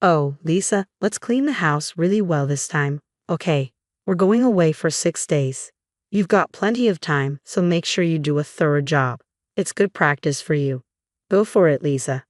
Oh, Lisa, let's clean the house really well this time. Okay, we're going away for 6 days. You've got plenty of time, so make sure you do a thorough job. It's good practice for you. Go for it, Lisa.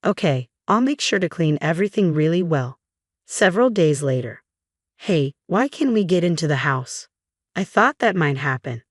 Okay, I'll make sure to clean everything really well. Several days later. Hey, why can't we get into the house? I thought that might happen.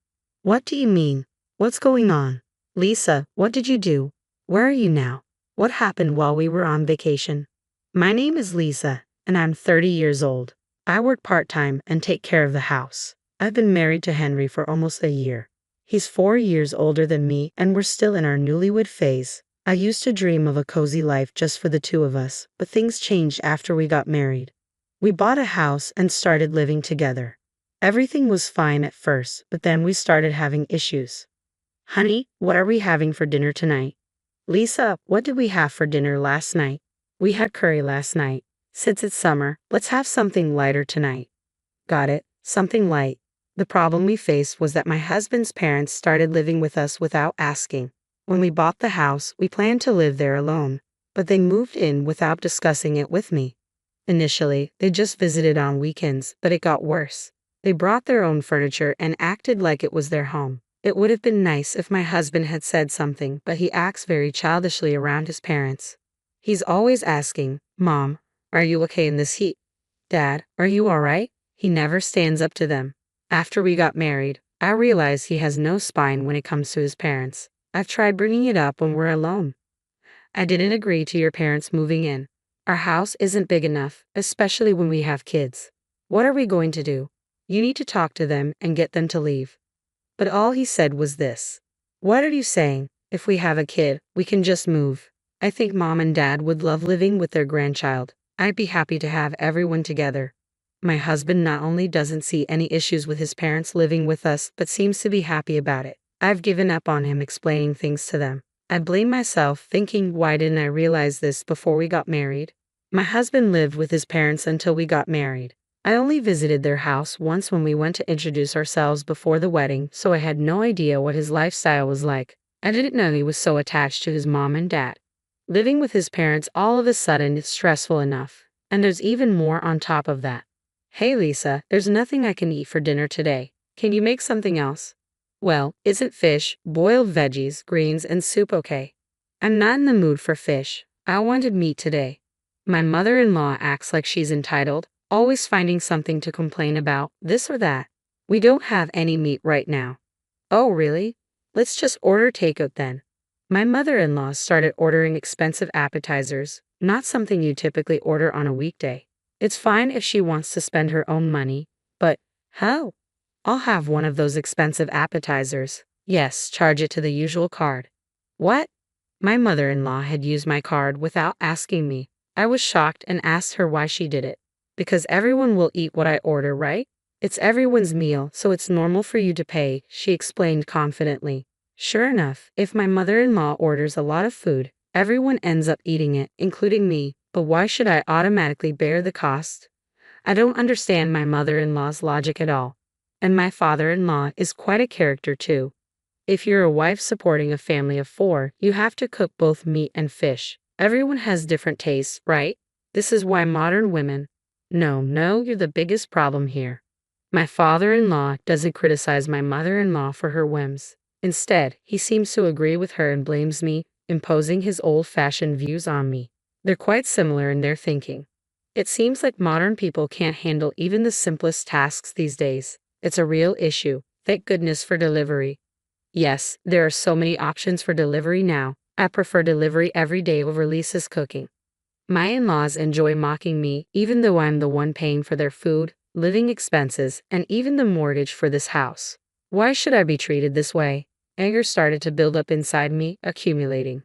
What do you mean? What's going on? Lisa, what did you do? Where are you now? What happened while we were on vacation? My name is Lisa, and I'm 30 years old. I work part-time and take care of the house. I've been married to Henry for almost a year. He's 4 years older than me, and we're still in our newlywed phase. I used to dream of a cozy life just for the two of us, but things changed after we got married. We bought a house and started living together. Everything was fine at first, but then we started having issues. Honey, what are we having for dinner tonight? Lisa, what did we have for dinner last night? We had curry last night. Since it's summer, let's have something lighter tonight. Got it, something light. The problem we faced was that my husband's parents started living with us without asking. When we bought the house, we planned to live there alone, but they moved in without discussing it with me. Initially, they just visited on weekends, but it got worse. They brought their own furniture and acted like it was their home. It would have been nice if my husband had said something, but he acts very childishly around his parents. He's always asking, Mom, are you okay in this heat? Dad, are you all right? He never stands up to them. After we got married, I realized he has no spine when it comes to his parents. I've tried bringing it up when we're alone. I didn't agree to your parents moving in. Our house isn't big enough, especially when we have kids. What are we going to do? You need to talk to them and get them to leave. But all he said was this. What are you saying? If we have a kid, we can just move. I think Mom and Dad would love living with their grandchild. I'd be happy to have everyone together. My husband not only doesn't see any issues with his parents living with us, but seems to be happy about it. I've given up on him explaining things to them. I blame myself, thinking, why didn't I realize this before we got married? My husband lived with his parents until we got married. I only visited their house once when we went to introduce ourselves before the wedding, so I had no idea what his lifestyle was like. I didn't know he was so attached to his mom and dad. Living with his parents all of a sudden is stressful enough, and there's even more on top of that. Hey Lisa, there's nothing I can eat for dinner today. Can you make something else? Well, isn't fish, boiled veggies, greens, and soup okay? I'm not in the mood for fish. I wanted meat today. My mother-in-law acts like she's entitled, always finding something to complain about, this or that. We don't have any meat right now. Oh, really? Let's just order takeout then. My mother-in-law started ordering expensive appetizers, not something you typically order on a weekday. It's fine if she wants to spend her own money, but how? I'll have one of those expensive appetizers. Yes, charge it to the usual card. What? My mother-in-law had used my card without asking me. I was shocked and asked her why she did it. Because everyone will eat what I order, right? It's everyone's meal, so it's normal for you to pay, she explained confidently. Sure enough, if my mother-in-law orders a lot of food, everyone ends up eating it, including me, but why should I automatically bear the cost? I don't understand my mother-in-law's logic at all. And my father-in-law is quite a character too. If you're a wife supporting a family of 4, you have to cook both meat and fish. Everyone has different tastes, right? This is why modern women... No, you're the biggest problem here. My father-in-law doesn't criticize my mother-in-law for her whims. Instead, he seems to agree with her and blames me, imposing his old-fashioned views on me. They're quite similar in their thinking. It seems like modern people can't handle even the simplest tasks these days. It's a real issue. Thank goodness for delivery. Yes, there are so many options for delivery now. I prefer delivery every day over Lisa's cooking. My in-laws enjoy mocking me, even though I'm the one paying for their food, living expenses, and even the mortgage for this house. Why should I be treated this way? Anger started to build up inside me, accumulating.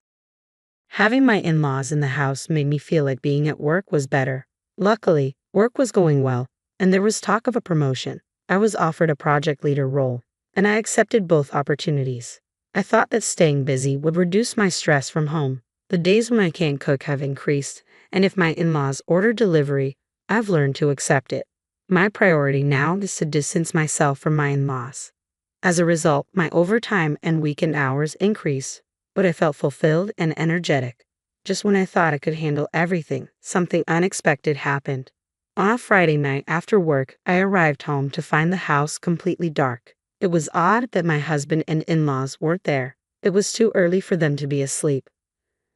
Having my in-laws in the house made me feel like being at work was better. Luckily, work was going well, and there was talk of a promotion. I was offered a project leader role, and I accepted both opportunities. I thought that staying busy would reduce my stress from home. The days when I can't cook have increased, and if my in-laws order delivery, I've learned to accept it. My priority now is to distance myself from my in-laws. As a result, my overtime and weekend hours increased, but I felt fulfilled and energetic. Just when I thought I could handle everything, something unexpected happened. On a Friday night after work, I arrived home to find the house completely dark. It was odd that my husband and in-laws weren't there. It was too early for them to be asleep.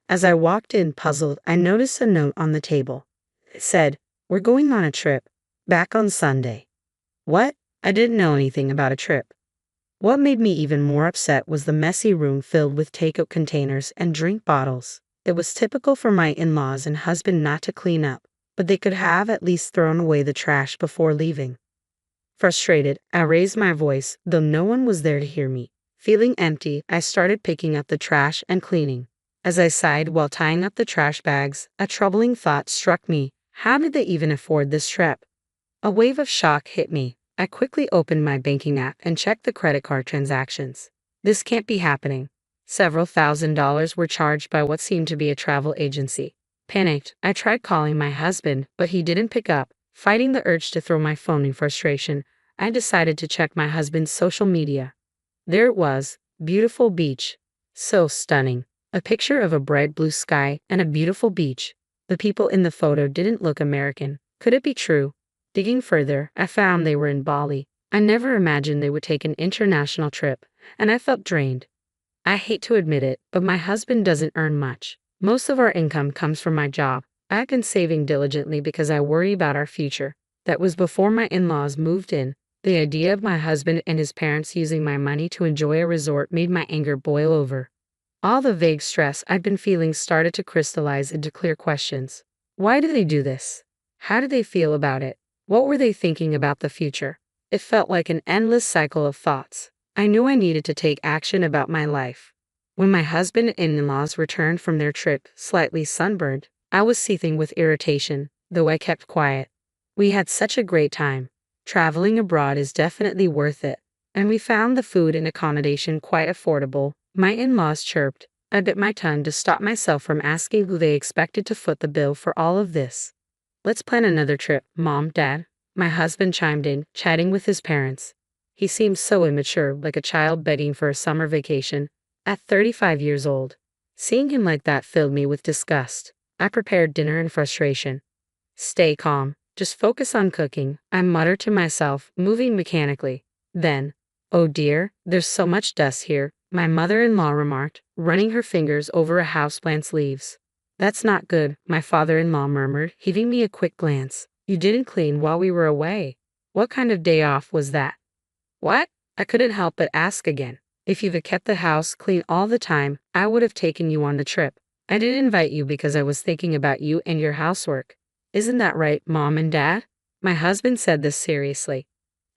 As I walked in puzzled, I noticed a note on the table. It said, "We're going on a trip. Back on Sunday." What? I didn't know anything about a trip. What made me even more upset was the messy room filled with takeout containers and drink bottles. It was typical for my in-laws and husband not to clean up, but they could have at least thrown away the trash before leaving. Frustrated, I raised my voice, though no one was there to hear me. Feeling empty, I started picking up the trash and cleaning. As I sighed while tying up the trash bags, a troubling thought struck me. How did they even afford this trip? A wave of shock hit me. I quickly opened my banking app and checked the credit card transactions. This can't be happening. Several $1,000s were charged by what seemed to be a travel agency. Panicked, I tried calling my husband, but he didn't pick up. Fighting the urge to throw my phone in frustration, I decided to check my husband's social media. There it was, beautiful beach. So stunning. A picture of a bright blue sky and a beautiful beach. The people in the photo didn't look American. Could it be true? Digging further, I found they were in Bali. I never imagined they would take an international trip, and I felt drained. I hate to admit it, but my husband doesn't earn much. Most of our income comes from my job. I've been saving diligently because I worry about our future. That was before my in-laws moved in. The idea of my husband and his parents using my money to enjoy a resort made my anger boil over. All the vague stress I'd been feeling started to crystallize into clear questions. Why do they do this? How do they feel about it? What were they thinking about the future? It felt like an endless cycle of thoughts. I knew I needed to take action about my life. When my husband and in-laws returned from their trip, slightly sunburned, I was seething with irritation, though I kept quiet. We had such a great time. Traveling abroad is definitely worth it, and we found the food and accommodation quite affordable. My in-laws chirped. I bit my tongue to stop myself from asking who they expected to foot the bill for all of this. "Let's plan another trip, Mom, Dad." My husband chimed in, chatting with his parents. He seemed so immature, like a child begging for a summer vacation. At 35 years old. Seeing him like that filled me with disgust. I prepared dinner in frustration. "Stay calm. Just focus on cooking," I muttered to myself, moving mechanically. Then, "Oh dear, there's so much dust here," my mother-in-law remarked, running her fingers over a houseplant's leaves. "That's not good," my father-in-law murmured, giving me a quick glance. "You didn't clean while we were away. What kind of day off was that?" "What?" I couldn't help but ask again. "If you've kept the house clean all the time, I would have taken you on the trip. I didn't invite you because I was thinking about you and your housework. Isn't that right, Mom and Dad?" My husband said this seriously.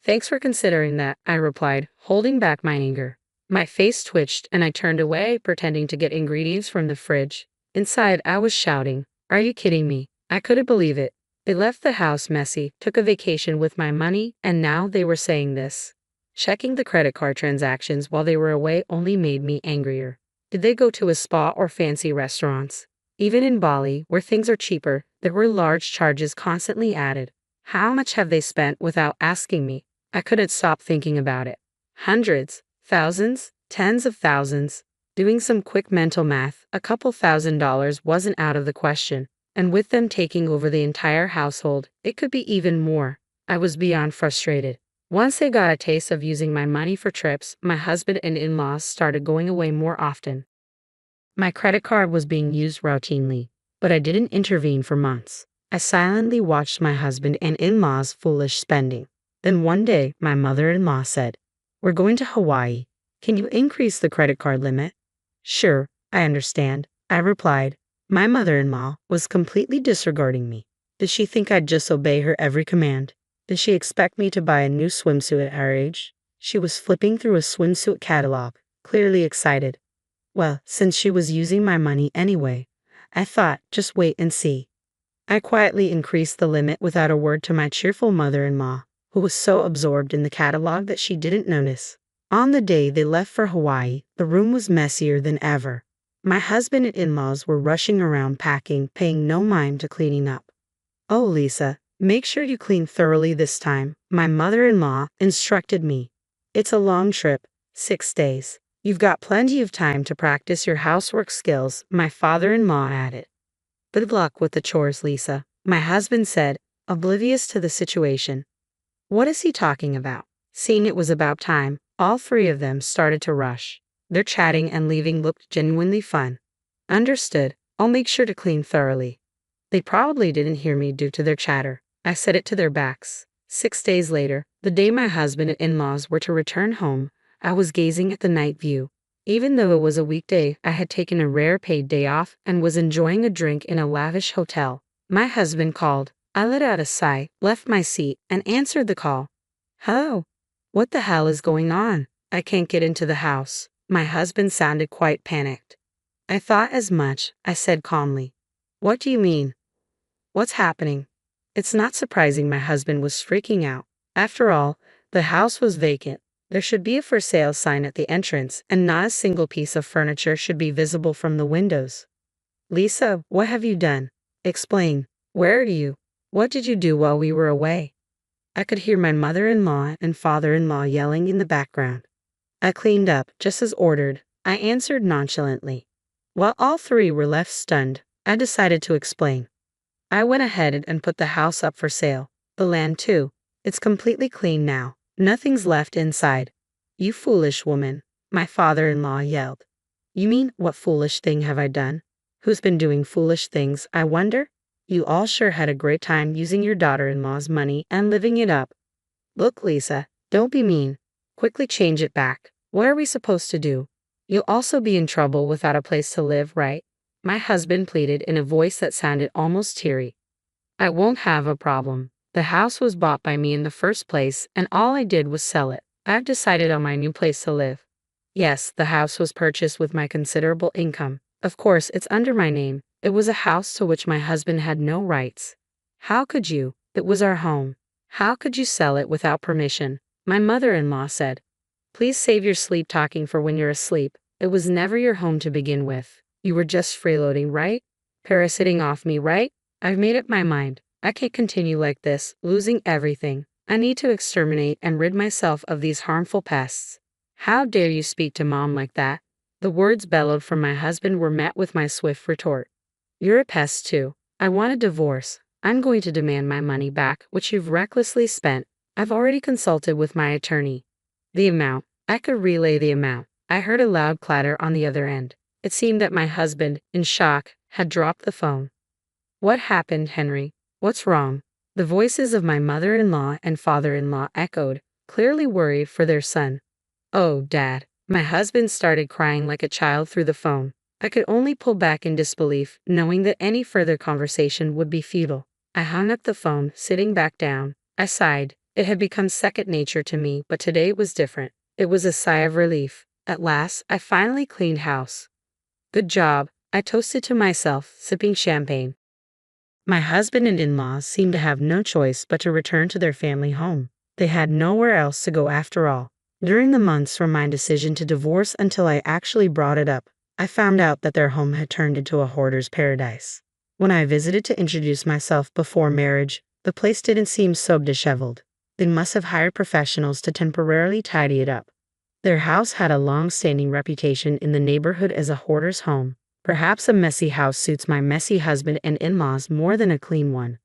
"Thanks for considering that," I replied, holding back my anger. My face twitched and I turned away, pretending to get ingredients from the fridge. Inside, I was shouting, "Are you kidding me?" I couldn't believe it. They left the house messy, took a vacation with my money, and now they were saying this. Checking the credit card transactions while they were away only made me angrier. Did they go to a spa or fancy restaurants? Even in Bali, where things are cheaper, there were large charges constantly added. How much have they spent without asking me? I couldn't stop thinking about it. Hundreds, thousands, tens of thousands. Doing some quick mental math, a couple $1,000s wasn't out of the question. And with them taking over the entire household, it could be even more. I was beyond frustrated. Once they got a taste of using my money for trips, my husband and in-laws started going away more often. My credit card was being used routinely, but I didn't intervene for months. I silently watched my husband and in-laws' foolish spending. Then one day, my mother-in-law said, "We're going to Hawaii. Can you increase the credit card limit?" "Sure, I understand," I replied. My mother-in-law was completely disregarding me. Did she think I'd just obey her every command? Did she expect me to buy a new swimsuit at our age? She was flipping through a swimsuit catalog, clearly excited. Well, since she was using my money anyway, I thought, just wait and see. I quietly increased the limit without a word to my cheerful mother-in-law, who was so absorbed in the catalog that she didn't notice. On the day they left for Hawaii, the room was messier than ever. My husband and in-laws were rushing around packing, paying no mind to cleaning up. "Oh, Lisa, make sure you clean thoroughly this time," my mother-in-law instructed me. "It's a long trip, 6 days. You've got plenty of time to practice your housework skills, my father-in-law added. Good luck with the chores, Lisa, my husband said, oblivious to the situation. What is he talking about? Seeing it was about time, all three of them started to rush. Their chatting and leaving looked genuinely fun. Understood, I'll make sure to clean thoroughly. They probably didn't hear me due to their chatter. I said it to their backs. 6 days later, the day my husband and in-laws were to return home, I was gazing at the night view. Even though it was a weekday, I had taken a rare paid day off and was enjoying a drink in a lavish hotel. My husband called. I let out a sigh, left my seat, and answered the call. Hello? What the hell is going on? I can't get into the house. My husband sounded quite panicked. I thought as much, I said calmly. What do you mean? What's happening? It's not surprising my husband was freaking out. After all, the house was vacant. There should be a for sale sign at the entrance, and not a single piece of furniture should be visible from the windows. Lisa, what have you done? Explain. Where are you? What did you do while we were away? I could hear my mother-in-law and father-in-law yelling in the background. I cleaned up, just as ordered, I answered nonchalantly. While all three were left stunned, I decided to explain. I went ahead and put the house up for sale. The land too. It's completely clean now. Nothing's left inside. You foolish woman, my father-in-law yelled. You mean, what foolish thing have I done? Who's been doing foolish things, I wonder? You all sure had a great time using your daughter-in-law's money and living it up. Look, Lisa, don't be mean. Quickly change it back. What are we supposed to do? You'll also be in trouble without a place to live, right? My husband pleaded in a voice that sounded almost teary. I won't have a problem. The house was bought by me in the first place, and all I did was sell it. I've decided on my new place to live. Yes, the house was purchased with my considerable income. Of course, it's under my name. It was a house to which my husband had no rights. How could you? It was our home. How could you sell it without permission? My mother-in-law said. Please save your sleep talking for when you're asleep. It was never your home to begin with. You were just freeloading, right? Parasiting off me, right? I've made up my mind. I can't continue like this, losing everything. I need to exterminate and rid myself of these harmful pests. How dare you speak to Mom like that? The words bellowed from my husband were met with my swift retort. You're a pest too. I want a divorce. I'm going to demand my money back, which you've recklessly spent. I've already consulted with my attorney. The amount. I could relay the amount. I heard a loud clatter on the other end. It seemed that my husband, in shock, had dropped the phone. What happened, Henry? What's wrong? The voices of my mother-in-law and father-in-law echoed, clearly worried for their son. Oh, Dad. My husband started crying like a child through the phone. I could only pull back in disbelief, knowing that any further conversation would be futile. I hung up the phone, sitting back down. I sighed. It had become second nature to me, but today it was different. It was a sigh of relief. At last, I finally cleaned house. Good job, I toasted to myself, sipping champagne. My husband and in-laws seemed to have no choice but to return to their family home. They had nowhere else to go after all. During the months from my decision to divorce until I actually brought it up, I found out that their home had turned into a hoarder's paradise. When I visited to introduce myself before marriage, the place didn't seem so disheveled. They must have hired professionals to temporarily tidy it up. Their house had a long-standing reputation in the neighborhood as a hoarder's home. Perhaps a messy house suits my messy husband and in-laws more than a clean one.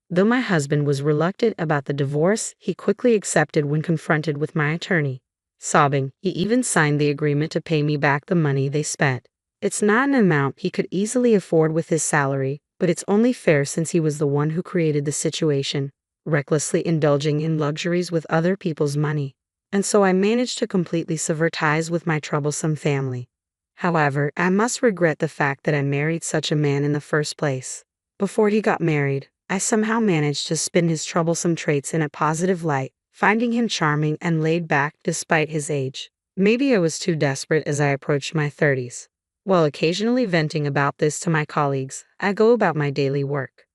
Though my husband was reluctant about the divorce, he quickly accepted when confronted with my attorney. Sobbing, he even signed the agreement to pay me back the money they spent. It's not an amount he could easily afford with his salary, but it's only fair since he was the one who created the situation, recklessly indulging in luxuries with other people's money. And so I managed to completely sever ties with my troublesome family. However, I must regret the fact that I married such a man in the first place. Before he got married, I somehow managed to spin his troublesome traits in a positive light, finding him charming and laid back despite his age. Maybe I was too desperate as I approached my 30s. While occasionally venting about this to my colleagues, I go about my daily work.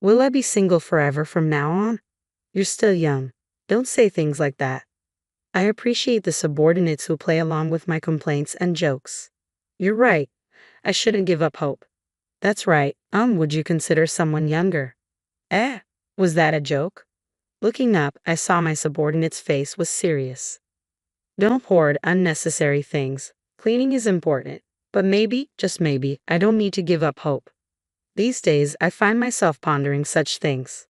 Will I be single forever from now on? You're still young. Don't say things like that. I appreciate the subordinates who play along with my complaints and jokes. You're right. I shouldn't give up hope. That's right. Would you consider someone younger? Was that a joke? Looking up, I saw my subordinate's face was serious. Don't hoard unnecessary things. Cleaning is important, but maybe, just maybe, I don't need to give up hope. These days, I find myself pondering such things.